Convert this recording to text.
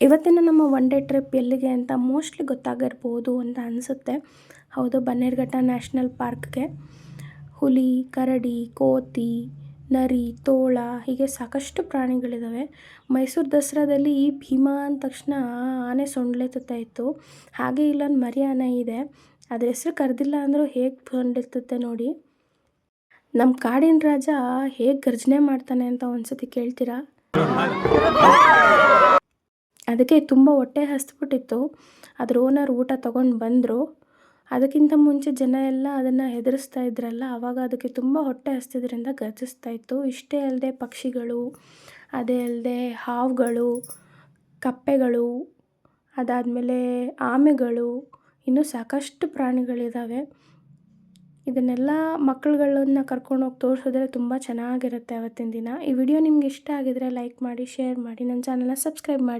ಇವತ್ತಿನ ನಮ್ಮ one day trip ಎಲ್ಲಿಗೆ ಅಂತ ಮೋಸ್ಟ್ಲಿ ಗೊತ್ತಾಗಿರ್ಬೋದು ಅಂತ ಅನಿಸುತ್ತೆ. ಹೌದು, ಬನ್ನೇರುಘಟ್ಟ ನ್ಯಾಷನಲ್ ಪಾರ್ಕ್ಗೆ. ಹುಲಿ, ಕರಡಿ, ಕೋತಿ, ನರಿ, ತೋಳ ಹೀಗೆ ಸಾಕಷ್ಟು ಪ್ರಾಣಿಗಳಿದ್ದಾವೆ. ಮೈಸೂರು ದಸರಾದಲ್ಲಿ ಈ ಭೀಮಾ ಅಂದ ತಕ್ಷಣ ಆನೆ ಸೊಂಡ್ಲೆತ್ತುತ್ತಾ ಇತ್ತು. ಹಾಗೆ ಇಲ್ಲೊಂದು ಮರಿ ಆನೆ ಇದೆ. ಅದ್ರ ಹೆಸರು ಕರೆದಿಲ್ಲ ಅಂದರೂ ಹೇಗೆ ಸೊಂಡ್ಲೆತ್ತುತ್ತೆ ನೋಡಿ. ನಮ್ಮ ಕಾಡಿನ ರಾಜ ಹೇಗೆ ಗರ್ಜನೆ ಮಾಡ್ತಾನೆ ಅಂತ ಒಂದ್ಸತಿ ಕೇಳ್ತೀರಾ? ಅದಕ್ಕೆ ತುಂಬ ಹೊಟ್ಟೆ ಹಸ್ದುಬಿಟ್ಟಿತ್ತು. ಅದ್ರ ಓನರ್ ಊಟ ತೊಗೊಂಡು ಬಂದರು. ಅದಕ್ಕಿಂತ ಮುಂಚೆ ಜನ ಎಲ್ಲ ಅದನ್ನು ಹೆದರಿಸ್ತಾ ಇದ್ರಲ್ಲ, ಆವಾಗ ಅದಕ್ಕೆ ತುಂಬ ಹೊಟ್ಟೆ ಹಸ್ದಿದ್ರಿಂದ ಗರ್ಜಿಸ್ತಾ ಇತ್ತು. ಇಷ್ಟೇ ಅಲ್ಲದೆ ಪಕ್ಷಿಗಳು, ಅದೇ ಅಲ್ಲದೆ ಹಾವುಗಳು, ಕಪ್ಪೆಗಳು, ಅದಾದಮೇಲೆ ಆಮೆಗಳು, ಇನ್ನೂ ಸಾಕಷ್ಟು ಪ್ರಾಣಿಗಳಿದ್ದಾವೆ. ಇದನ್ನೆಲ್ಲ ಮಕ್ಕಳುಗಳನ್ನ ಕರ್ಕೊಂಡೋಗಿ ತೋರಿಸಿದ್ರೆ ತುಂಬ ಚೆನ್ನಾಗಿರುತ್ತೆ ಅವತ್ತಿನ ದಿನ. ಈ ವಿಡಿಯೋ ನಿಮ್ಗೆ ಇಷ್ಟ ಆಗಿದರೆ ಲೈಕ್ ಮಾಡಿ, ಶೇರ್ ಮಾಡಿ, ನನ್ನ ಚಾನಲ್ನ ಸಬ್ಸ್ಕ್ರೈಬ್ ಮಾಡಿ.